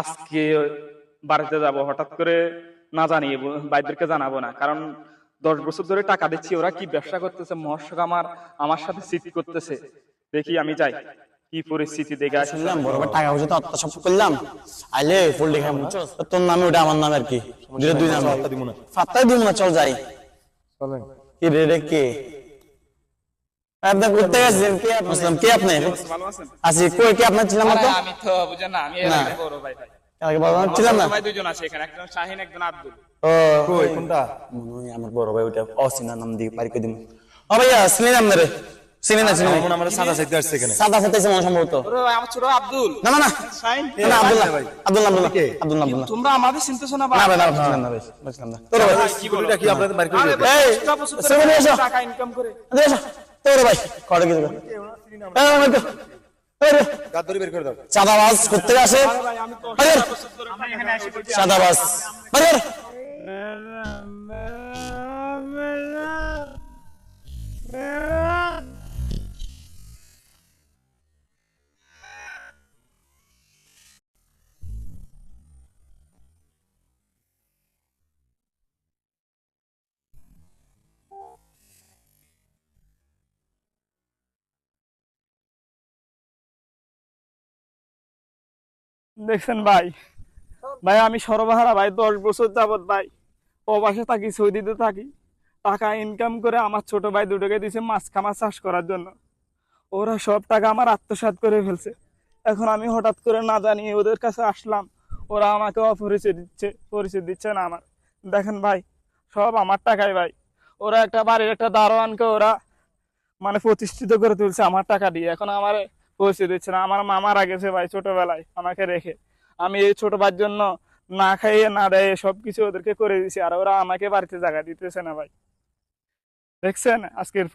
আজকে বাড়িতে যাব, হঠাৎ করে না জানিয়ে ভাইদেরকে জানাবো না, কারণ 10 বছর ধরে টাকা দিচ্ছি, ওরা কি ব্যবসা করতেছে, মহর্ষক আমার সাথে চিট করতেছে। দেখি আমি যাই, কি পরিস্থিতি দেখে আসি। শুনলাম বড় ভাই টাকা পয়সা তো আত্মসাৎ করলাম, আইলে ফুল দেখে তোর নামে ওটা আমার নামে আর কি, দুই নামে ফাত্তাই দিব না, চল যাই। কি রে রে কে আপনি করতে গেছেন? কে আপনি? কে আপনি? ভালো আছেন? আছি কই, কে আপনার ছিলাম না তো? আমি তো বুঝেন না, আমি এর আগে বড় ভাই ভাই আগে বড় ভাই ছিলাম না ভাই, দুইজন আছে এখানে, একজন শাহিন, একজন আব্দুল। ও কই কোনটা? আমার বড় ভাই ওটা অসিনা নাম দিয়ে পারি কই দিম। ও ভাইয়া চিনেন আপনারে? চিনেন না? চিনেন না? আমরা সাদা চাইতে আসছে এখানে। সাদা সাথে মনে সম্ভবত। ওরে আমার ছোট আব্দুল। না না না শাহিন না, আব্দুল্লাহ আব্দুল্লাহ আব্দুল্লাহ আব্দুল্লাহ। তোমরা আমাদের চিনতেছো না ভাই? না ভাই না বুঝলাম না ভাই, বুঝলাম না। তোর ভাই কি বলো? কি আপনাদের বাড়ি করে আরে দিতে? ভাই, এই, 10 বছর ধরে শুনে এসো। টাকা ইনকাম করে। দেখো তোর ভাই করে কি দেবে? এই আমার তো এই রে গাদ্দারি বের করে দাও। চাঁদাবাজ করতে আসে, আরে ভাই, আমি তো আরে 10 বছর ধরে আমরা এখানে এসে বলছি চাঁদাবাজ আরে দেখছেন ভাই, ভাই আমি সর্বহারা ভাই, 10 বছর যাবত ভাই প্রবাসে থাকি, সৌদিতে থাকি, টাকা ইনকাম করে আমার ছোট ভাই দুটোকে দিয়েছে মাছ খামা চাষ করার জন্য। ওরা সব টাকা আমার আত্মসাৎ করে ফেলছে। এখন আমি হঠাৎ করে না জানিয়ে ওদের কাছে আসলাম, ওরা আমাকে অপরিচয় দিচ্ছে, পরিচয় দিচ্ছে না আমার। দেখেন ভাই, সব আমার টাকায় ভাই। ওরা একটা বাড়ির একটা দারোয়ানকে ওরা মানে প্রতিষ্ঠিত করে তুলছে আমার টাকা দিয়ে, এখন আমার পরিচয় দিচ্ছে না। আমার মা মারা গেছে ভাই ছোটবেলায় আমাকে রেখে, আমি এই ছোট ভাইয়ের জন্য না খাইয়ে না দেয় সবকিছু ওদেরকে করে দিছি, আর ওরা আমাকে বাড়িতে জায়গা দিতেছে না ভাই। দেখছেন আজকের